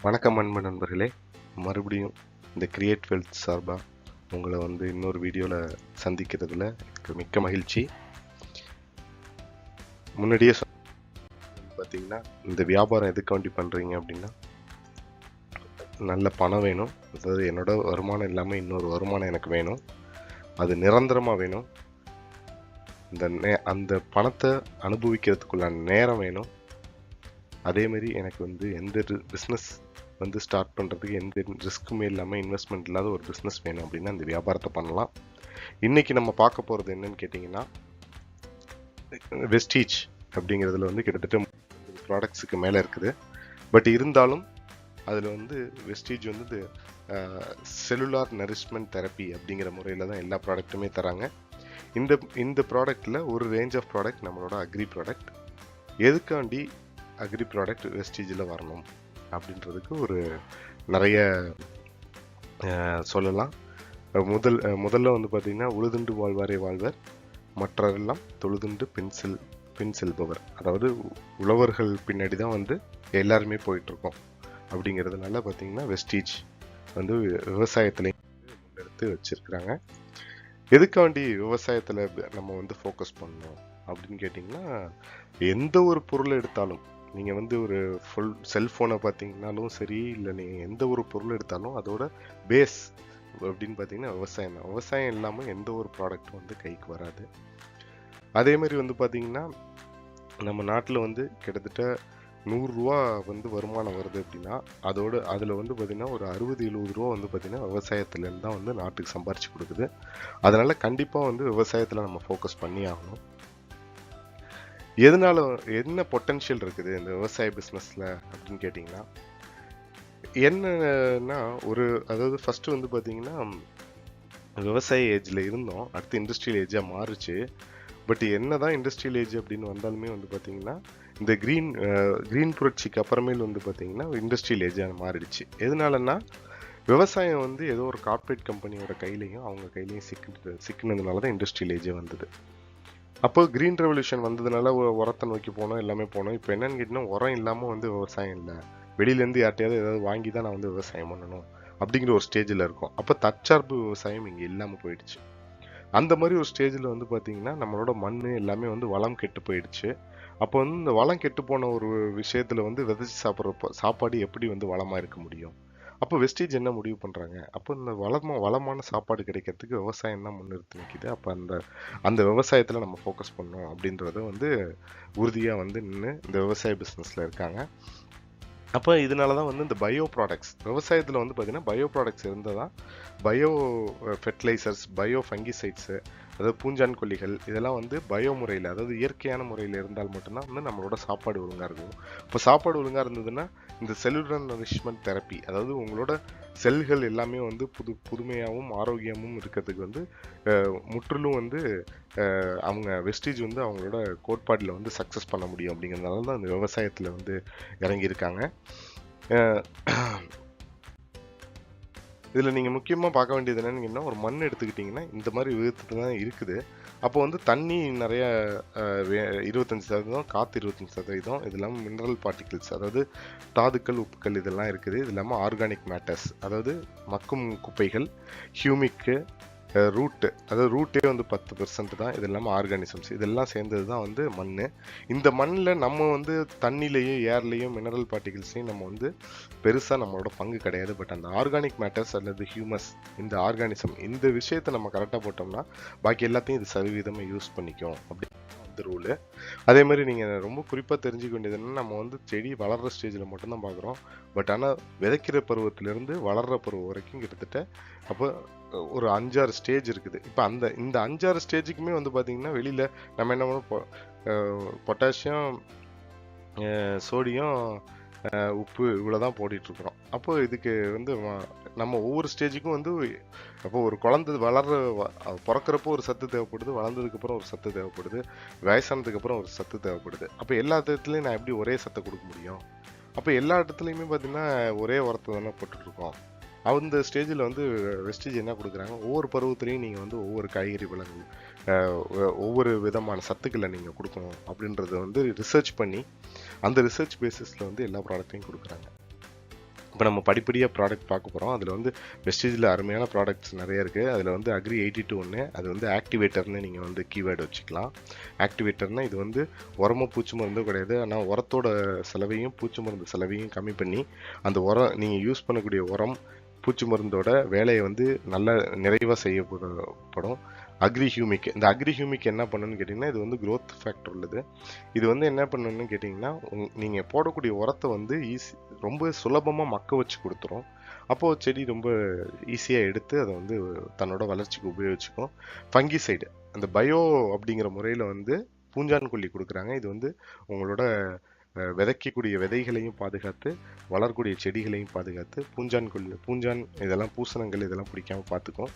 வணக்கம் அன்பு நண்பர்களே, மறுபடியும் இந்த கிரியேட் வெல்த் சார்பாக உங்களை இன்னொரு வீடியோவில் சந்திக்கிறதுல எனக்கு மிக்க மகிழ்ச்சி. முன்னாடியே பார்த்தீங்கன்னா, இந்த வியாபாரம் எதுக்கு வேண்டி பண்ணுறீங்க அப்படின்னா, நல்ல பணம் வேணும். அதாவது என்னோட வருமானம் இல்லாமல் இன்னொரு வருமானம் எனக்கு வேணும், அது நிரந்தரமாக வேணும். அந்த பணத்தை அனுபவிக்கிறதுக்குள்ளான நேரம் வேணும். அதேமாரி எனக்கு எந்த பிஸ்னஸ் ஸ்டார்ட் பண்ணுறதுக்கு எந்த ரிஸ்க்குமே இல்லாமல் இன்வெஸ்ட்மெண்ட் இல்லாத ஒரு பிஸ்னஸ் வேணும் அப்படின்னா இந்த வியாபாரத்தை பண்ணலாம். இன்றைக்கி நம்ம பார்க்க போகிறது என்னன்னு கேட்டிங்கன்னா, வெஸ்டீஜ் அப்படிங்கிறதுல கிட்டத்தட்ட ப்ராடக்ட்ஸுக்கு மேலே இருக்குது. பட் இருந்தாலும் அதில் வெஸ்டீஜ் செல்லுலார் நரிஷ்மெண்ட் தெரப்பி அப்படிங்கிற முறையில் தான் எல்லா ப்ராடக்ட்டுமே தராங்க. இந்த ப்ராடக்டில் ஒரு ரேஞ்ச் ஆஃப் ப்ராடக்ட் நம்மளோட அக்ரி ப்ராடக்ட். எதுக்காண்டி அக்ரி ப்ராடக்ட் வெஸ்டீஜில் வரணும் அப்படின்றதுக்கு ஒரு நிறைய சொல்லலாம். முதல்ல பார்த்திங்கன்னா, உழுதுண்டு வாழ்வாரே வாழ்வர், மற்றெல்லாம் தொழுதுண்டு பின் செல்பவர். அதாவது உழவர்கள் பின்னாடி தான் எல்லாருமே போயிட்டுருக்கோம். அப்படிங்கிறதுனால பார்த்திங்கன்னா வெஸ்டீஜ் விவசாயத்தில் முன்னெடுத்து வச்சுருக்குறாங்க. எதுக்காண்டி விவசாயத்தில் நம்ம ஃபோக்கஸ் பண்ணணும் அப்படின்னு கேட்டிங்கன்னா, எந்த ஒரு பொருளை எடுத்தாலும் நீங்கள் ஒரு ஃபுல் செல்ஃபோனை பார்த்தீங்கன்னாலும் சரி, இல்லை நீங்கள் எந்த ஒரு பொருள் எடுத்தாலும் அதோட பேஸ் அப்படின்னு பார்த்தீங்கன்னா விவசாயம் தான். விவசாயம் இல்லாமல் எந்த ஒரு ப்ராடக்ட்டும் கைக்கு வராது. அதேமாதிரி பார்த்தீங்கன்னா, நம்ம நாட்டில் கிட்டத்தட்ட 100 ரூபா வருமானம் வருது அப்படின்னா அதில் பார்த்தீங்கன்னா ஒரு 60-70 ரூபா பார்த்தீங்கன்னா விவசாயத்துலேருந்து தான் நாட்டுக்கு சம்பாரிச்சு கொடுக்குது. அதனால் கண்டிப்பாக விவசாயத்தில் நம்ம ஃபோக்கஸ் பண்ணி ஆகணும். எதனால என்ன பொட்டன்ஷியல் இருக்குது இந்த விவசாய பிஸ்னஸில் அப்படின்னு கேட்டிங்கன்னா, என்னன்னா அதாவது ஃபஸ்ட்டு பார்த்தீங்கன்னா, விவசாய ஏஜில் இருந்தோம், அடுத்து இண்டஸ்ட்ரியல் ஏஜாக மாறுச்சு. பட் என்ன தான் இண்டஸ்ட்ரியல் ஏஜ் அப்படின்னு வந்தாலுமே பார்த்தீங்கன்னா, இந்த க்ரீன் புரட்சிக்கு அப்புறமேல் பார்த்தீங்கன்னா இண்டஸ்ட்ரியல் ஏஜாக மாறிடுச்சு. எதனாலன்னா, விவசாயம் ஏதோ ஒரு கார்ப்பரேட் கம்பெனியோட கையிலையும் அவங்க கையிலையும் சிக்கினதுனால தான் இண்டஸ்ட்ரியல் ஏஜே வந்தது. அப்போ க்ரீன் ரெவல்யூஷன் வந்ததுனால உரத்தை நோக்கி போனோம், எல்லாமே போனோம். இப்போ என்னன்னு கேட்டிங்கன்னா, உரம் இல்லாமல் விவசாயம் இல்லை, வெளியிலேருந்து யார்ட்டையாவது ஏதாவது வாங்கி தான் நான் விவசாயம் பண்ணணும் அப்படிங்கிற ஒரு ஸ்டேஜில் இருக்கும். அப்போ தற்சார்பு விவசாயம் இங்கே இல்லாமல் போயிடுச்சு. அந்த மாதிரி ஒரு ஸ்டேஜில் பார்த்தீங்கன்னா, நம்மளோட மண் எல்லாமே வளம் கெட்டு போயிடுச்சு. அப்போ இந்த வளம் கெட்டு போன ஒரு விஷயத்தில் விதைச்சி சாப்பிட்ற சாப்பாடு எப்படி வளமாக இருக்க முடியும்? அப்போ வெஸ்டீஜ் என்ன முடிவு பண்ணுறாங்க? அப்போ இந்த வளமான சாப்பாடு கிடைக்கிறதுக்கு விவசாயம் தான் முன்னிறுத்தி நிற்கிது. அப்போ அந்த விவசாயத்தில் நம்ம ஃபோக்கஸ் பண்ணோம் அப்படின்றத உறுதியாக நின்று இந்த விவசாய பிஸ்னஸில் இருக்காங்க. அப்போ இதனால தான் இந்த பயோ ப்ராடக்ட்ஸ் விவசாயத்தில் பார்த்தீங்கன்னா பயோ ப்ராடக்ட்ஸ் இருந்தால் தான் பயோ ஃபெர்டிலைசர்ஸ், பயோ ஃபங்கிசைட்ஸு, அதாவது பூஞ்சான் கொல்லிகள், இதெல்லாம் பயோ முறையில், அதாவது இயற்கையான முறையில் இருந்தால் மட்டும்தான் நம்மளோட சாப்பாடு ஒழுங்காக இருக்கும். இப்போ சாப்பாடு ஒழுங்காக இருந்ததுன்னா இந்த செல்லுலர் நரிஷ்மெண்ட் தெரப்பி, அதாவது உங்களோட செல்கள் எல்லாமே புதுமையாகவும் ஆரோக்கியமும் இருக்கிறதுக்கு முற்றிலும் அவங்க வெஸ்டீஜ் அவங்களோட கோட்பாட்டில் சக்ஸஸ் பண்ண முடியும். அப்படிங்கிறதுனால தான் இந்த விவசாயத்தில் இறங்கியிருக்காங்க. இதில் நீங்கள் முக்கியமாக பார்க்க வேண்டியது என்னன்னு, ஒரு மண் எடுத்துக்கிட்டிங்கன்னா இந்த மாதிரி விதத்தில் தான் இருக்குது. அப்போ தண்ணி நிறைய 25%, காற்று 25%, இது இல்லாமல் மினரல் பார்ட்டிகிள்ஸ், அதாவது தாதுக்கள், உப்புக்கள் இதெல்லாம் இருக்குது. இது இல்லாமல் ஆர்கானிக் மேட்டர்ஸ், அதாவது மக்கும் குப்பைகள், ஹியூமிக்கு, ரூட்டு, அதாவது ரூட்டே 10% தான். இது இல்லாமல் ஆர்கானிசம்ஸ், இதெல்லாம் சேர்ந்தது தான் மண். இந்த மண்ணில் நம்ம தண்ணிலையும் ஏர்லேயும் மினரல் பார்ட்டிகிள்ஸையும் நம்ம பெருசாக நம்மளோட பங்கு கிடையாது. பட் அந்த ஆர்கானிக் மேட்டர்ஸ் அல்லது ஹியூமஸ், இந்த ஆர்கானிசம், இந்த விஷயத்தை நம்ம கரெக்டாக போட்டோம்னா பாக்கி எல்லாத்தையும் இது சரிவிதமாக யூஸ் பண்ணிக்கும் அப்படி ரூலு. அதே மாதிரி நீங்கள் ரொம்ப குறிப்பாக தெரிஞ்சுக்க வேண்டியது என்னன்னா, நம்ம செடி வளர்கிற ஸ்டேஜில் மட்டும்தான் பார்க்குறோம். பட் ஆனால் விதைக்கிற பருவத்திலேருந்து வளர்கிற பருவம் வரைக்கும் கிட்டத்தட்ட அப்போ ஒரு 5-6 ஸ்டேஜ் இருக்குது. இப்போ இந்த 5-6 ஸ்டேஜுக்குமே பார்த்தீங்கன்னா வெளியில் நம்ம என்ன பண்ணோம், பொட்டாசியம், சோடியம், உப்பு இவ்வளோதான் போட்டுட்ருக்குறோம். அப்போ இதுக்கு நம்ம ஒவ்வொரு ஸ்டேஜுக்கும் அப்போ ஒரு குழந்தை பிறக்கிறப்போ ஒரு சத்து தேவைப்படுது, வளர்ந்ததுக்கப்புறம் ஒரு சத்து தேவைப்படுது, வயசானதுக்கப்புறம் ஒரு சத்து தேவைப்படுது. அப்போ எல்லா இடத்துலையும் நான் எப்படி ஒரே சத்தை கொடுக்க முடியும்? அப்போ எல்லா இடத்துலையுமே பார்த்தீங்கன்னா ஒரே உரத்தை தானே போட்டுட்ருக்கோம். அந்த ஸ்டேஜில் வெஸ்டீஜ் என்ன கொடுக்குறாங்க, ஒவ்வொரு பருவத்துலேயும் நீங்கள் ஒவ்வொரு காய்கறி பழங்கள், ஒவ்வொரு விதமான சத்துக்களை நீங்கள் கொடுக்கணும் அப்படின்றத ரிசர்ச் பண்ணி அந்த ரிசர்ச் பேசிஸில் எல்லா ப்ராடக்ட்டையும் கொடுக்குறாங்க. இப்போ நம்ம படிப்படியாக ப்ராடக்ட் பார்க்க போகிறோம். அதில் வந்து வெஸ்டேஜில் அருமையான ப்ராடக்ட்ஸ் நிறைய இருக்குது. அதில் வந்து அக்ரி 82 ஒன்று, அது வந்து ஆக்டிவேட்டர்னு நீங்கள் வந்து கீவேர்டு வச்சுக்கலாம். ஆக்டிவேட்டர்னால் இது வந்து உரமோ பூச்சி மருந்தோ கிடையாது. ஆனால் உரத்தோட செலவையும் பூச்சி மருந்து செலவையும் கம்மி பண்ணி அந்த உரம் நீங்கள் யூஸ் பண்ணக்கூடிய உரம் பூச்சி மருந்தோட வேலையை வந்து நல்ல நிறைவாக செய்யப்படும். அக்ரி ஹியூமிக், இந்த அக்ரி ஹியூமிக் என்ன பண்ணுன்னு கேட்டிங்கன்னா, இது வந்து க்ரோத் ஃபேக்டர் உள்ளது. இது வந்து என்ன பண்ணணும்னு கேட்டிங்கன்னா, நீங்கள் போடக்கூடிய உரத்தை வந்து ரொம்ப சுலபமாக மக்க வச்சு கொடுத்துரும். அப்போது செடி ரொம்ப ஈஸியாக எடுத்து அதை வந்து தன்னோட வளர்ச்சிக்கு உபயோகிச்சுக்கும். ஃபங்கிசைடு, அந்த பயோ அப்படிங்கிற முறையில் வந்து பூஞ்சான்கொல்லி கொடுக்குறாங்க. இது வந்து உங்களோட விதைக்கக்கூடிய விதைகளையும் பாதுகாத்து வளரக்கூடிய செடிகளையும் பாதுகாத்து பூஞ்சான் இதெல்லாம் பூசணங்கள் இதெல்லாம் பிடிக்காம பார்த்துக்கும்.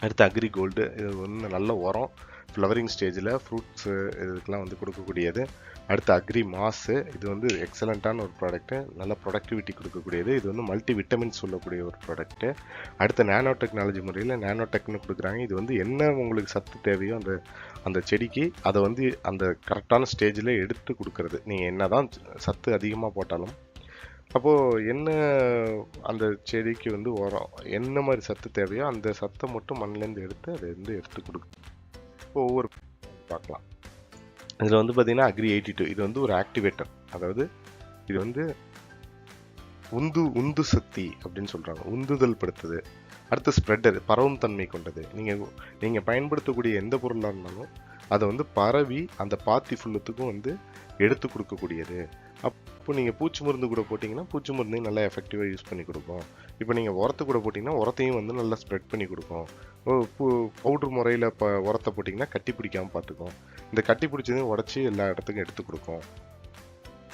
அடுத்து அக்ரி கோல்டு, இது வந்து நல்ல உரம் ஃப்ளவரிங் ஸ்டேஜில் ஃப்ரூட்ஸு இதுக்கெலாம் வந்து கொடுக்கக்கூடியது. அடுத்து அக்ரி மாஸு, இது வந்து எக்ஸலண்ட்டான ஒரு ப்ராடக்ட்டு, நல்ல ப்ரொடக்டிவிட்டி கொடுக்கக்கூடியது. இது வந்து மல்டி விட்டமின்ஸ் சொல்லக்கூடிய ஒரு ப்ராடக்ட்டு. அடுத்து நானோ டெக்னாலஜி முறையில் நானோ டெக்னு கொடுக்குறாங்க. இது வந்து என்ன உங்களுக்கு சத்து தேவையோ அந்த செடிக்கு அதை வந்து அந்த கரெக்டான ஸ்டேஜில் எடுத்து கொடுக்கறது. நீங்கள் என்ன தான் சத்து அதிகமாக போட்டாலும் அப்போது என்ன அந்த செடிக்கு வந்து உரம் என்ன மாதிரி சத்து தேவையோ அந்த சத்தை மட்டும் மண்ணிலேருந்து எடுத்து அதை வந்து எடுத்து கொடுக்கும். இப்போ ஒவ்வொரு பார்க்கலாம். இதில் வந்து பார்த்தீங்கன்னா அக்ரி 82, இது வந்து ஒரு ஆக்டிவேட்டர், அதாவது இது வந்து உந்து சக்தி அப்படின்னு சொல்கிறாங்க, உந்துதல் படுத்துது. அடுத்து ஸ்ப்ரெட்டர், பரவும் தன்மை கொண்டது. நீங்கள் பயன்படுத்தக்கூடிய எந்த பொருளாக இருந்தாலும் அதை வந்து பரவி அந்த பாத்தி ஃபுல்லுத்துக்கும் வந்து எடுத்து கொடுக்கக்கூடியது. அப்போ நீங்கள் பூச்சி மருந்து கூட போட்டிங்கன்னா பூச்சி மருந்தையும் நல்லா எஃபெக்டிவாக யூஸ் பண்ணி கொடுக்கும். இப்போ நீங்கள் உரத்து கூட போட்டிங்கன்னா உரத்தையும் வந்து நல்லா ஸ்ப்ரெட் பண்ணி கொடுக்கும். பவுட்ரு முறையில் இப்போ உரத்தை போட்டிங்கன்னா கட்டி பிடிக்காமல் பார்த்துக்கும். இந்த கட்டி பிடிச்சதையும் உடச்சி எல்லா இடத்துக்கும் எடுத்து கொடுக்கும்.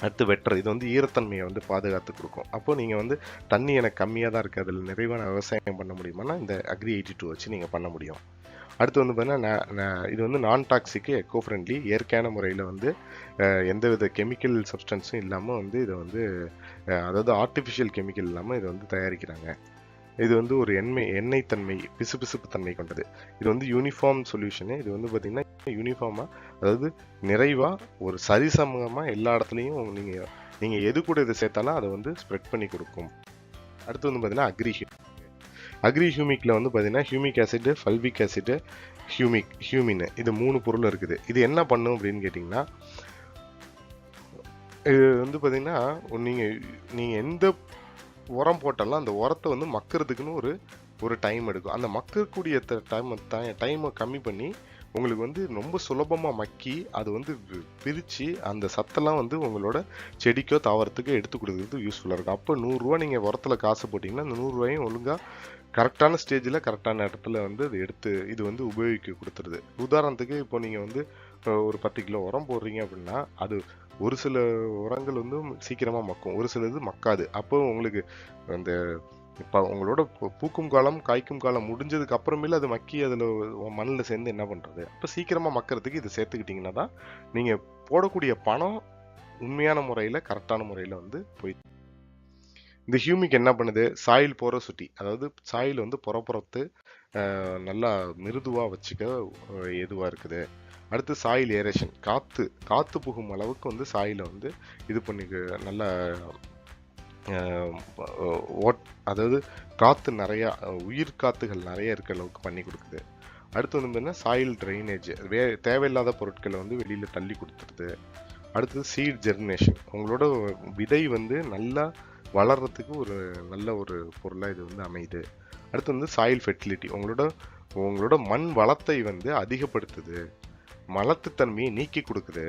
அடுத்து வெட்டர், இது வந்து ஈரத்தன்மையை வந்து பாதுகாத்து கொடுக்கும். அப்போது நீங்கள் வந்து தண்ணி எனக்கு கம்மியாக தான் இருக்குது, அதில் நிறைவான விவசாயம் பண்ண முடியுமானா இந்த அக்ரி 82 வச்சு நீங்கள் பண்ண முடியும். அடுத்து வந்து பார்த்தீங்கன்னா இது வந்து நான் டாக்ஸிக்கு, எக்கோ ஃப்ரெண்ட்லி, இயற்கையான முறையில் வந்து எந்தவித கெமிக்கல் சப்ஸ்டன்ஸும் இல்லாமல் வந்து இதை வந்து அதாவது ஆர்டிஃபிஷியல் கெமிக்கல் இல்லாமல் இதை வந்து தயாரிக்கிறாங்க. இது வந்து ஒரு எண்ணெய் தன்மை, பிசுபிசுப்பு தன்மை கொண்டது. இது வந்து யூனிஃபார்ம் சொல்யூஷனு. இது வந்து பார்த்திங்கன்னா யூனிஃபார்மாக, அதாவது நிறைவாக ஒரு சரிசமமாக எல்லா இடத்துலையும் நீங்கள் எது கூட இதை சேர்த்தாலும் அதை வந்து ஸ்ப்ரெட் பண்ணி கொடுக்கும். அடுத்து வந்து பார்த்திங்கன்னா அக்ரி ஹியூமிக்கில் வந்து பார்த்திங்கன்னா ஹியூமிக் ஆசிடு, ஃபல்விக் ஆசிடு, ஹியூமின், இது 3 பொருள் இருக்குது. இது என்ன பண்ணும் அப்படின்னு கேட்டிங்கன்னா, இது வந்து பார்த்திங்கன்னா நீங்கள் எந்த உரம் போட்டாலும் அந்த உரத்தை வந்து மக்கிறதுக்குன்னு ஒரு டைம் எடுக்கும். அந்த மக்கக்கூடிய டைமை கம்மி பண்ணி உங்களுக்கு வந்து ரொம்ப சுலபமாக மக்கி அது வந்து பிரித்து அந்த சத்தெல்லாம் வந்து உங்களோட செடிக்கோ தாவரத்துக்கோ எடுத்து கொடுக்குறது யூஸ்ஃபுல்லாக இருக்கும். அப்போ 100 ரூபா நீங்கள் உரத்தில் காசு போட்டிங்கன்னா அந்த 100 ரூபாயும் ஒழுங்காக கரெக்டான ஸ்டேஜில் கரெக்டான இடத்துல வந்து அது எடுத்து இது வந்து உபயோகிக்க கொடுத்துருது. உதாரணத்துக்கு இப்போ நீங்கள் வந்து ஒரு 10 கிலோ உரம் போடுறீங்க அப்படின்னா அது ஒரு சில உரங்கள் வந்து சீக்கிரமாக மக்கும், ஒரு சிலது மக்காது. அப்போ உங்களுக்கு அந்த இப்போ உங்களோட பூக்கும் காலம் காய்க்கும் காலம் முடிஞ்சதுக்கு அப்புறமேல அது மக்கி அதில் மண்ணில் சேர்ந்து என்ன பண்ணுறது? அப்போ சீக்கிரமாக மக்கறதுக்கு இது சேர்த்துக்கிட்டிங்கன்னா தான் நீங்கள் போடக்கூடிய பணம் உண்மையான முறையில் கரெக்டான முறையில் வந்து போய். இந்த ஹியூமிக் என்ன பண்ணுது? சாயில் போரோசிட்டி, அதாவது சாயில் வந்து புறப்புறத்து நல்லா மிருதுவாக வச்சுக்க எதுவாக இருக்குது. அடுத்து சாயில் ஏரேஷன், காற்று புகும் அளவுக்கு வந்து சாயிலை வந்து இது பண்ணிக்க நல்லா அதாவது காற்று நிறையா, உயிர் காற்றுகள் நிறைய இருக்க அளவுக்கு பண்ணி கொடுக்குது. அடுத்து வந்து பார்த்தீங்கன்னா சாயில் ட்ரைனேஜ், தேவையில்லாத பொருட்களை வந்து வெளியில் தள்ளி கொடுத்துருது. அடுத்தது சீட் ஜெர்மினேஷன், உங்களோட விதை வந்து நல்லா வளர்கிறதுக்கு ஒரு நல்ல ஒரு பொருளாக இது வந்து அமையுது. அடுத்து வந்து சாயில் ஃபெர்டிலிட்டி, உங்களோட மண் வளத்தை வந்து அதிகப்படுத்துது, மலத்துத்தன்மையை நீக்கி கொடுக்குது.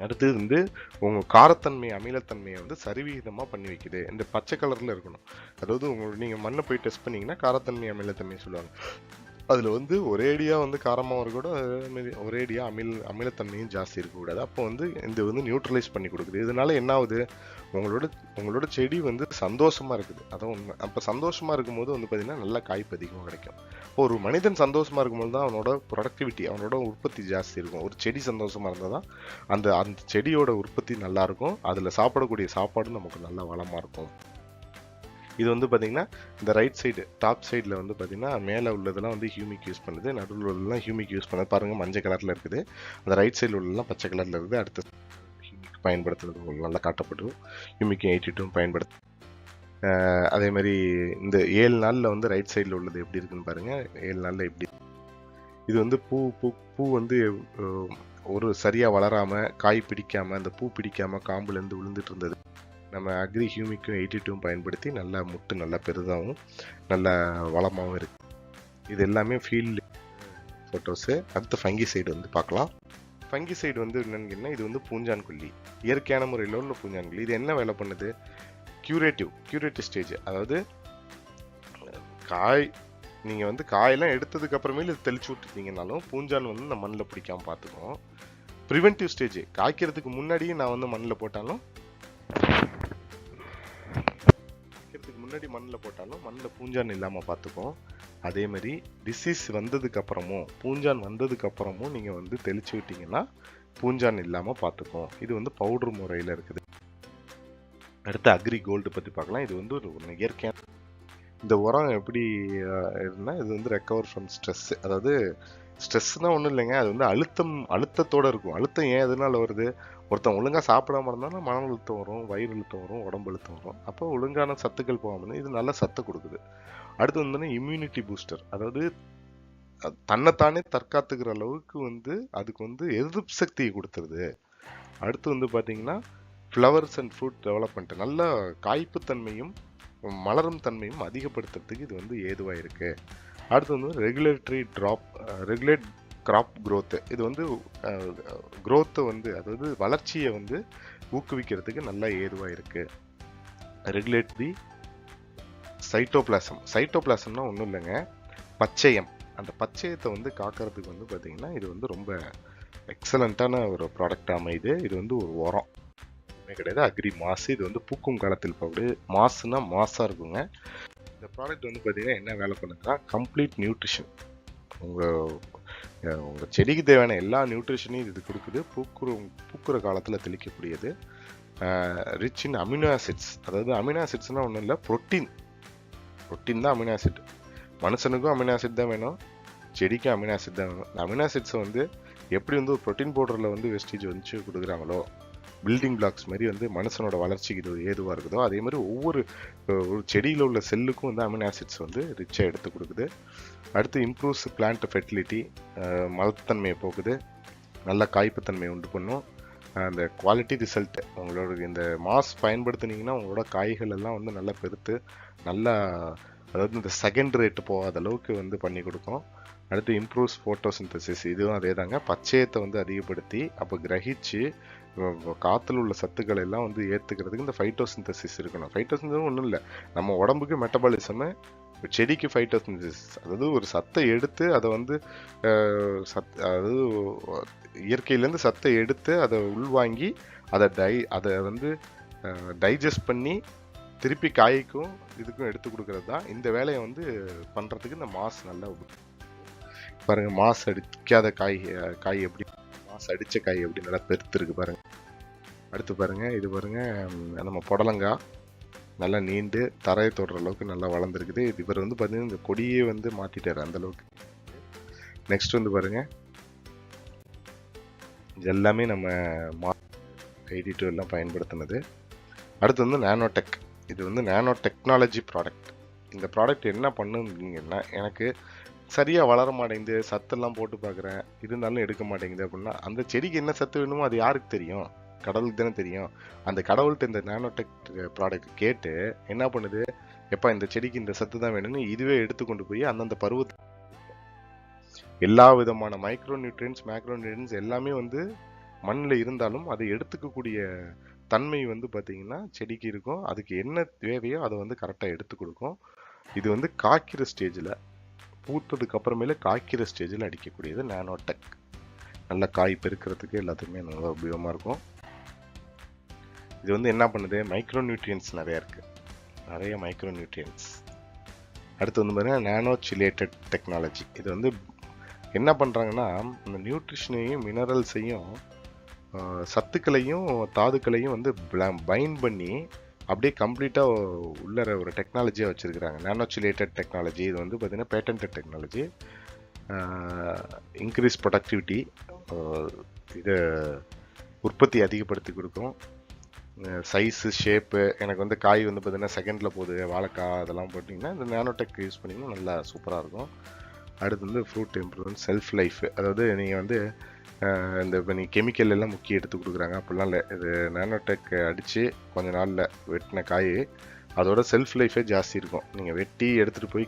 அடுத்தது வந்து உங்கள் காரத்தன்மை அமிலத்தன்மையை வந்து சரிவிகிதமாக பண்ணி வைக்குது. இந்த பச்சை கலரில் இருக்கணும், அதாவது நீங்கள் மண்ணை போய் டெஸ்ட் பண்ணிங்கன்னா காரத்தன்மை அமிலத்தன்மை சொல்லுவாங்க. அதில் வந்து ஒரேடியாக வந்து காரமாக இருக்கக்கூடாது, ஒரேடியாக அமிலத்தன்மையும் ஜாஸ்தி இருக்கக்கூடாது. அப்போ வந்து இந்த வந்து நியூட்ரலைஸ் பண்ணி கொடுக்குது. இதனால என்ன ஆகுது? உங்களோட செடி வந்து சந்தோஷமாக இருக்குது, அதான் உண்மை. அப்போ சந்தோஷமாக இருக்கும்போது வந்து பார்த்திங்கன்னா நல்லா காய்ப்பு அதிகமாக கிடைக்கும். ஒரு மனிதன் சந்தோஷமாக இருக்கும்போது தான் அவனோட ப்ரொடக்டிவிட்டி, அவனோட உற்பத்தி ஜாஸ்தி இருக்கும். ஒரு செடி சந்தோஷமாக இருந்தால் தான் அந்த செடியோட உற்பத்தி நல்லாயிருக்கும், அதில் சாப்பிடக்கூடிய சாப்பாடும் நமக்கு நல்லா வளமாக இருக்கும். இது வந்து பார்த்திங்கன்னா இந்த ரைட் சைடு டாப் சைடில் வந்து பார்த்திங்கன்னா மேலே உள்ளதெல்லாம் வந்து ஹியூமிக் யூஸ் பண்ணுது, நடுவில் உள்ளதெல்லாம் ஹியூமிக் யூஸ் பண்ணுது. பாருங்கள் மஞ்சள் கலரில் இருக்குது, அந்த ரைட் சைடில் உள்ளதெல்லாம் பச்சை கலரில் இருக்குது. அடுத்து ஹியூமிக் பயன்படுத்துறது நல்லா காட்டப்படும். யூமிக்கும் 82 பயன்படுத்த அதே மாதிரி இந்த 7 நாளில் வந்து ரைட் சைடில் உள்ளது எப்படி இருக்குன்னு பாருங்கள். 7 நாளில் எப்படி இது வந்து பூ வந்து ஒரு சரியாக வளராமல் காய் பிடிக்காமல் அந்த பூ பிடிக்காமல் காம்புலேருந்து விழுந்துட்டு இருந்தது. நம்ம அக்ரி ஹியூமிக்கும் 82 பயன்படுத்தி நல்லா முட்டு நல்லா பெரிதாகவும் நல்லா வளமாகவும் இருக்குது. இது எல்லாமே ஃபீல்டு ஃபோட்டோஸு. அடுத்து ஃபங்கிசைடு வந்து பார்க்கலாம். ஃபங்கிசைடு வந்து என்னன்னு, இது வந்து பூஞ்சான் கொல்லி, இயற்கையான முறையில் உள்ள பூஞ்சான் கொல்லி. இது என்ன வேலை பண்ணுது? Curative stage. அதாவது காய் நீங்கள் வந்து காயெல்லாம் எடுத்ததுக்கு அப்புறமே இது தெளிச்சு விட்டுட்டீங்கனாலும் பூஞ்சான் வந்து இந்த மண்ணில் பிடிக்காமல் பார்த்துக்கும். ப்ரிவென்டிவ் ஸ்டேஜ், காய்க்கிறதுக்கு முன்னாடியே நான் வந்து மண்ணில் போட்டாலும் மண்ணில் பூஞ்சான் இல்லாமல் பார்த்துக்கும். அதே மாதிரி டிசீஸ் வந்ததுக்கு அப்புறமும் பூஞ்சான் வந்ததுக்கு அப்புறமும் நீங்கள் வந்து தெளிச்சு விட்டீங்கன்னா பூஞ்சான் இல்லாமல் பார்த்துக்கும். இது வந்து பவுடர் முறையில் இருக்குது. அடுத்து அக்ரி கோல்டு பற்றி பார்க்கலாம். இது வந்து ஒரு இயற்கையான இந்த உரம் எப்படி இருந்தால் இது வந்து ரெக்கவர் ஃப்ரம் ஸ்ட்ரெஸ். அதாவது ஸ்ட்ரெஸ்னால் ஒன்றும் இல்லைங்க, அது வந்து அழுத்தத்தோடு இருக்கும். அழுத்தம் ஏன் எதனால வருது? ஒருத்தன் ஒழுங்காக சாப்பிடாம இருந்தாலும் மன அழுத்தம் வரும், வயிறு அழுத்தம் வரும், உடம்பு அழுத்தம் வரும். அப்போ ஒழுங்கான சத்துக்கள் போகாமல் இது நல்ல சத்து கொடுக்குது. அடுத்து வந்து இம்யூனிட்டி பூஸ்டர். அதாவது தன்னைத்தானே தற்காத்துக்கிற அளவுக்கு வந்து அதுக்கு வந்து எதிர்ப்பு சக்தியை கொடுத்துருது. அடுத்து வந்து பார்த்தீங்கன்னா ஃப்ளவர்ஸ் அண்ட் ஃப்ரூட் டெவலப்மெண்ட், நல்ல காய்ப்புத்தன்மையும் மலரும் தன்மையும் அதிகப்படுத்துறதுக்கு இது வந்து ஏதுவாக இருக்கு. அடுத்து வந்து ரெகுலேட் கிராப் growth. இது வந்து growth-ஐ வந்து அதாவது வளர்ச்சியை வந்து ஊக்குவிக்கிறதுக்கு நல்லா ஏதுவாக இருக்கு. ரெகுலேட் தி சைட்டோபிளாசம்னா ஒன்றும் இல்லைங்க, பச்சையம். அந்த பச்சையத்தை வந்து காக்கிறதுக்கு வந்து பார்த்தீங்கன்னா இது வந்து ரொம்ப எக்ஸலண்ட்டான ஒரு ப்ராடக்ட் அமையுது. இது வந்து ஒரு உரம் கிடையாது, அக்ரி மாசு. இது வந்து பூக்கும் காலத்தில் போகுது. மாசுனா மாசாக இருக்குங்க. இந்த ப்ராடக்ட் வந்து பார்த்தீங்கன்னா என்ன வேலை பண்ணுதுன்னா கம்ப்ளீட் நியூட்ரிஷன். உங்கள் செடிக்கு தேவையான எல்லா நியூட்ரிஷனையும் இது கொடுக்குது. பூக்குற காலத்தில் தெளிக்கக்கூடியது. Rich in amino acids. அதாவது அமினோ ஆசிட்ஸ்னால் ஒன்றும் இல்லை, புரோட்டீன் தான் அமினோ ஆசிட். மனுஷனுக்கும் அமினோ ஆசிட் தான் வேணும், செடிக்கும் அமினோ ஆசிட் தான் வேணும். அமினோ ஆசிட்ஸை வந்து எப்படி வந்து ஒரு ப்ரோட்டீன் பவுடரில் வந்து வெஸ்டேஜ் வந்து கொடுக்குறாங்களோ, பில்டிங் பிளாக்ஸ் மாதிரி வந்து மனுஷனோட வளர்ச்சிக்கு இது ஏதுவாக இருக்குதோ, அதே மாதிரி ஒவ்வொரு செடியில் உள்ள செல்லுக்கும் வந்து அமினோ ஆசிட்ஸ் வந்து ரிச்சாக எடுத்து கொடுக்குது. அடுத்து இம்ப்ரூவ்ஸ் பிளான்ட் ஃபெர்டிலிட்டி, மலத்தன்மையை போக்குது, நல்ல காய்ப்புத்தன்மையை உண்டு பண்ணும். அந்த குவாலிட்டி ரிசல்ட் உங்களோட இந்த மாஸ் பயன்படுத்தினீங்கன்னா உங்களோட காய்கள் எல்லாம் வந்து நல்லா பெருத்து நல்லா, அதாவது இந்த செகண்ட் ரேட்டு போகாத அளவுக்கு வந்து பண்ணி கொடுக்கும். அடுத்து இம்ப்ரூவ்ஸ் ஃபோட்டோசிந்தசிஸ். இதுவும் அதே தாங்க, பச்சையத்தை வந்து அதிகப்படுத்தி அப்போ கிரகிச்சு காற்றுல உள்ள சத்துக்களை எல்லாம் வந்து ஏற்றுக்கிறதுக்கு இந்த ஃபைட்டோசிந்தசிஸ் இருக்கணும். ஃபைட்டோசிந்தசிஸ் ஒன்றும் இல்லை, நம்ம உடம்புக்கு மெட்டபாலிசமு, செடிக்கு ஃபைட்டோசிந்தசிஸ். அதாவது ஒரு சத்தை எடுத்து அதை வந்து அதாவது இயற்கையிலேருந்து சத்தை எடுத்து அதை உள்வாங்கி அதை வந்து டைஜஸ்ட் பண்ணி திருப்பி காய்க்கும் இதுக்கும் எடுத்து கொடுக்கறது தான். இந்த வேலையை வந்து பண்ணுறதுக்கு இந்த மாஸ் நல்லா பாருங்கள். மாஸ் அடிக்காத காய் எப்படி, மாஸ் அடித்த காய் எப்படி நல்லா பெருத்து இருக்கு பாருங்கள். அடுத்து பாருங்கள், இது பாருங்கள், நம்ம புடலங்காய் நல்லா நீண்டு தரையை தொடுற அளவுக்கு நல்லா வளர்ந்துருக்குது. இவர் வந்து பார்த்தீங்கன்னா இந்த கொடியே வந்து மாற்றிட்டார் அந்த அளவுக்கு. நெக்ஸ்ட் வந்து பாருங்கள், இது எல்லாமே நம்ம 82 எல்லாம் பயன்படுத்தினது. அடுத்து வந்து நானோடெக். இது வந்து நானோ டெக்னாலஜி ப்ராடக்ட். இந்த ப்ராடக்ட் என்ன பண்ணுங்கன்னா, எனக்கு சரியாக வளர மாட்டேங்குது, சத்தெல்லாம் போட்டு பார்க்குறேன், இருந்தாலும் எடுக்க மாட்டேங்குது அப்படின்னா அந்த செடிக்கு என்ன சத்து வேணுமோ அது யாருக்கு தெரியும்? கடவுளுக்கு தானே தெரியும். அந்த கடவுள்கிட்ட இந்த நானோடெக் ப்ராடக்ட் கேட்டு என்ன பண்ணுது, எப்போ இந்த செடிக்கு இந்த சத்து தான் வேணும்னு இதுவே எடுத்து கொண்டு போய் அந்தந்த பருவத்து எல்லா விதமான மைக்ரோ நியூட்ரியன்ஸ் மேக்ரோ நியூட்ரியன்ஸ் எல்லாமே வந்து மண்ணில் இருந்தாலும் அதை எடுத்துக்கக்கூடிய தன்மை வந்து பார்த்தீங்கன்னா செடிக்கு இருக்கும். அதுக்கு என்ன தேவையோ அதை வந்து கரெக்டாக எடுத்து கொடுக்கும். இது வந்து காய்க்கிற ஸ்டேஜில், பூத்ததுக்கு அப்புறமேல காய்க்கிற ஸ்டேஜில் அடிக்கக்கூடியது நானோடெக். நல்ல காய் பெருக்கிறதுக்கு எல்லாத்துக்குமே நல்லா உபயோகமாக இருக்கும். இது வந்து என்ன பண்ணுது, மைக்ரோ நியூட்ரியன்ஸ் நிறைய மைக்ரோ நியூட்ரியன்ஸ். அடுத்து வந்து பார்த்தீங்கன்னா நானோ சிலேட்டட் டெக்னாலஜி. இது வந்து என்ன பண்ணுறாங்கன்னா, இந்த நியூட்ரிஷனையும் மினரல்ஸையும் சத்துக்களையும் தாதுக்களையும் வந்து பைண்ட் பண்ணி அப்படியே கம்ப்ளீட்டாக உள்ளர ஒரு டெக்னாலஜியாக வச்சுருக்கிறாங்க. நானோ சிலேட்டட் டெக்னாலஜி. இது வந்து பார்த்திங்கன்னா பேட்டன்டட் டெக்னாலஜி. Increase productivity. இது உற்பத்தி அதிகப்படுத்தி கொடுக்கும். சைஸு ஷேப்பு எனக்கு வந்து காய் வந்து பார்த்தீங்கன்னா செகண்டில் போகுது, வாழைக்காய் அதெல்லாம் போட்டிங்கன்னா இந்த நானோடெக் யூஸ் பண்ணிங்கன்னா நல்லா சூப்பராக இருக்கும். அடுத்து வந்து ஃப்ரூட் இம்ப்ரூவ்மெண்ட் செல்ஃப் லைஃப், அதாவது நீங்கள் வந்து இந்த இப்போ நீங்கள் கெமிக்கல் எல்லாம் முக்கிய எடுத்து கொடுக்குறாங்க அப்படிலாம் இல்லை. இது நானோடெக் அடித்து கொஞ்ச நாளில் வெட்டின காய் அதோட செல்ஃப் லைஃபே ஜாஸ்தி இருக்கும். நீங்கள் வெட்டி எடுத்துகிட்டு போய்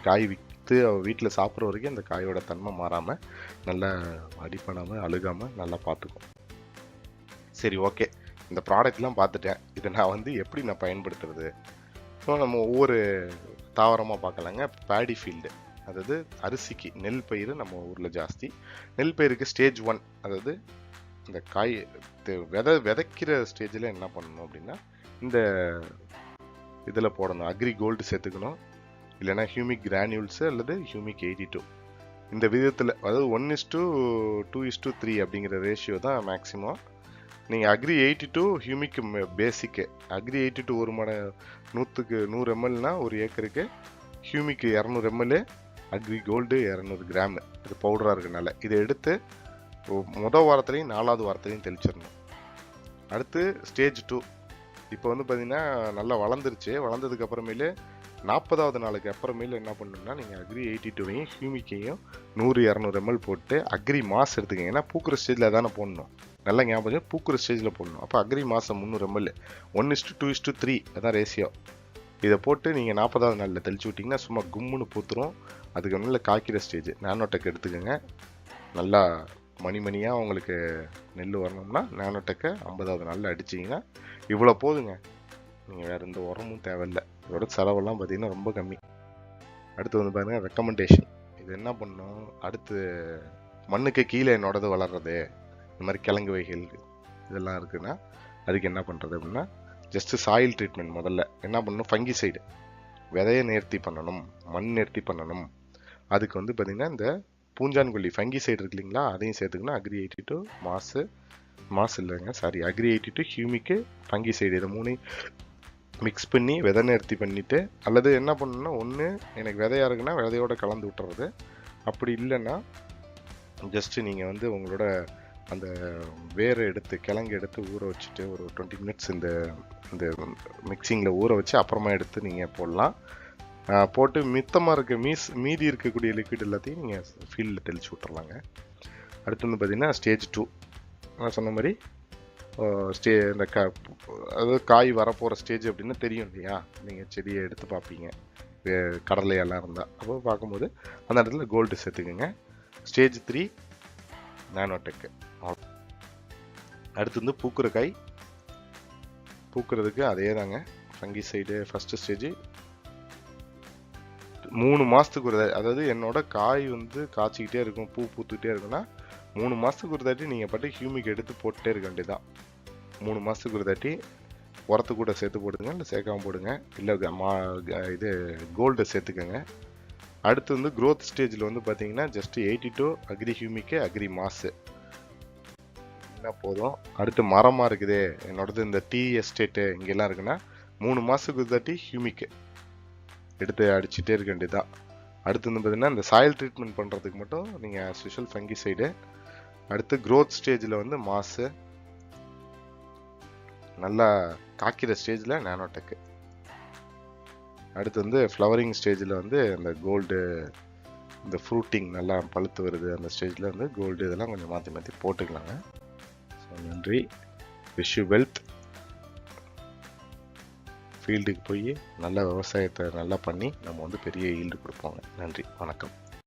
காய் விற்று வீட்டில் சாப்பிட்ற வரைக்கும் அந்த காயோட தன்மை மாறாமல் நல்லா அடிப்படாமல் அழுகாமல் நல்லா பார்த்துக்கும். சரி, ஓகே, இந்த ப்ராடக்ட்லாம் பார்த்துட்டேன். இதை நான் வந்து எப்படி நான் பயன்படுத்துறது? ஸோ நம்ம ஒவ்வொரு தாவரமாக பார்க்கலாங்க. பேடி ஃபீல்டு, அதாவது அரிசிக்கு நெல் பயிர் நம்ம ஊரில் ஜாஸ்தி. நெல் பயிருக்கு ஸ்டேஜ் 1, அதாவது இந்த காய் விதைக்கிற ஸ்டேஜில் என்ன பண்ணணும் அப்படின்னா இந்த இதில் போடணும், அக்ரி கோல்டு சேர்த்துக்கணும், இல்லைன்னா ஹியூமிக் கிரானியூல்ஸு அல்லது ஹியூமிக் 82. இந்த விதத்தில், அதாவது 1:2:3 அப்படிங்கிற ரேஷியோ தான் மேக்ஸிமம். நீங்கள் அக்ரி 82 ஹியூமிக் பேசிக்கு, அக்ரி 82 ஒரு 100 mlனா ஒரு ஏக்கருக்கு, humic 200 ml, agri gold 200 gram. இது பவுடராக இருக்கனால இதை எடுத்து முதல் வாரத்துலையும் 4வது வாரத்துலையும் தெளிச்சிடணும். அடுத்து ஸ்டேஜ் 2, இப்போ வந்து பார்த்தீங்கன்னா நல்லா வளர்ந்துருச்சு. வளர்ந்ததுக்கு அப்புறமேலு 40வது நாளுக்கு அப்புறமேலு என்ன பண்ணணும்னா நீங்கள் அக்ரி 82வையும் ஹியூமிக்கையும் 100-200 ml போட்டு அக்ரி மாஸ் எடுத்துக்கங்க. ஏன்னா பூக்குற ஸ்டேஜில் தானே போடணும், நல்லா ஞாபகம், பூக்குற ஸ்டேஜில் போடணும். அப்போ அக்ரி மாதம் 300 ml, 1:2:3 அதான் ரேஷியோ. இதை போட்டு நீங்கள் 40வது நாளில் தெளிச்சு விட்டிங்கன்னா சும்மா கும்முன்னு பூத்துரும். அதுக்கு நல்ல காய்க்கிற ஸ்டேஜ் நானோடெக் எடுத்துக்கோங்க. நல்லா மணியாக உங்களுக்கு நெல் வரணும்னா நானோடெக்கை 50வது நாளில் அடிச்சிங்கன்னா இவ்வளோ போதுங்க. நீங்கள் வேறு எந்த உரமும் தேவையில்லை. இதோட செலவெல்லாம் பார்த்தீங்கன்னா ரொம்ப கம்மி. அடுத்து வந்து பாருங்கள் ரெக்கமெண்டேஷன். இது என்ன பண்ணணும், அடுத்து மண்ணுக்கு கீழே என்னோடது வளர்றது, இந்த மாதிரி கிழங்கு வகைகள் இதெல்லாம் இருக்குன்னா அதுக்கு என்ன பண்ணுறது அப்படின்னா ஜஸ்ட்டு சாயில் ட்ரீட்மெண்ட். முதல்ல என்ன பண்ணணும், ஃபங்கிசைடு, விதையை நேர்த்தி பண்ணணும், மண் நேர்த்தி பண்ணணும். அதுக்கு வந்து பார்த்திங்கன்னா இந்த பூஞ்சான்கொல்லி ஃபங்கிசைடு இருக்கு இல்லைங்களா, அதையும் சேர்த்துக்கணும். அக்ரி 82 மாஸ் இல்லைங்க, சாரி, அக்ரி 82 ஹியூமிக்கு ஃபங்கிசைடு, இதை 3 மிக்ஸ் பண்ணி விதை நேர்த்தி பண்ணிவிட்டு, அல்லது என்ன பண்ணணும்னா ஒன்று எனக்கு விதையாக இருக்குன்னா விதையோட கலந்து விட்டுறது. அப்படி இல்லைன்னா ஜஸ்ட்டு நீங்கள் வந்து உங்களோட அந்த வேரை எடுத்து கிழங்கு எடுத்து ஊற வச்சுட்டு ஒரு 20 minutes இந்த மிக்சிங்கில் ஊற வச்சு அப்புறமா எடுத்து நீங்கள் போடலாம். போட்டு மித்தமாக இருக்க மீதி இருக்கக்கூடிய லிக்விட் எல்லாத்தையும் நீங்கள் ஃபீல்டில் தெளிச்சு விட்டுறலாங்க. அடுத்து வந்து பார்த்திங்கன்னா ஸ்டேஜ் 2, நான் சொன்ன மாதிரி இந்த அதாவது காய் வரப்போகிற ஸ்டேஜ் அப்படின்னு தெரியும் இல்லையா, நீங்கள் செடியை எடுத்து பார்ப்பீங்க கடலையெல்லாம் இருந்தால். அப்போ பார்க்கும்போது அந்த இடத்துல கோல்டு சேர்த்துக்குங்க. ஸ்டேஜ் 3 நானோடெக்கு. அடுத்து வந்து பூக்குற காய், பூக்குறதுக்கு அதே தாங்க ஃபங்கிசைடு. ஃபஸ்ட்டு ஸ்டேஜ் 3 மாதத்துக்கு ஒரு தாட்டி, அதாவது என்னோட காய் வந்து காய்ச்சிக்கிட்டே இருக்கும், பூ பூத்துக்கிட்டே இருக்குன்னா 3 மாதத்துக்கு ஒரு தாட்டி நீங்கள் பாட்டு ஹியூமிக் எடுத்து போட்டுட்டே இருக்க வேண்டியதான். 3 மாதத்துக்கு ஒரு தாட்டி உரத்து கூட சேர்த்து போடுங்க, இல்லை சேர்க்காம போடுங்க, இல்லை இது கோல்டை சேர்த்துக்கோங்க. அடுத்து வந்து க்ரோத் ஸ்டேஜில் வந்து பார்த்தீங்கன்னா ஜஸ்ட்டு 82 அக்ரி ஹியூமிக்கு அக்ரி மாஸு என்ன போதும். அடுத்து மரமாக இருக்குது என்னோடது, இந்த டீ எஸ்டேட்டு இங்கெல்லாம் இருக்குன்னா 3 மாதத்துக்கு ஒரு தாட்டி ஹியூமிக்கு எடுத்து அடிச்சுட்டே இருக்க வேண்டியதுதான். அடுத்து வந்து பார்த்தீங்கன்னா இந்த சாயில் ட்ரீட்மெண்ட் பண்ணுறதுக்கு மட்டும் நீங்கள் ஸ்பெஷல் ஃபங்கிசைடு. அடுத்து க்ரோத் ஸ்டேஜில் வந்து மாஸு, நல்லா காய்க்கிற ஸ்டேஜில் நானோடெக்கு. அடுத்து வந்து ஃப்ளவரிங் ஸ்டேஜில் வந்து இந்த கோல்டு, இந்த ஃப்ரூட்டிங் நல்லா பழுத்து வருது அந்த ஸ்டேஜில் வந்து கோல்டு, இதெல்லாம் கொஞ்சம் மாற்றி போட்டுக்கலாங்க. ஸோ நன்றி, விஷ் யூ வெல்த். ஃபீல்டுக்கு போய் நல்ல விவசாயத்தை நல்லா பண்ணி நம்ம வந்து பெரிய ஈல்டு கொடுப்போங்க. நன்றி, வணக்கம்.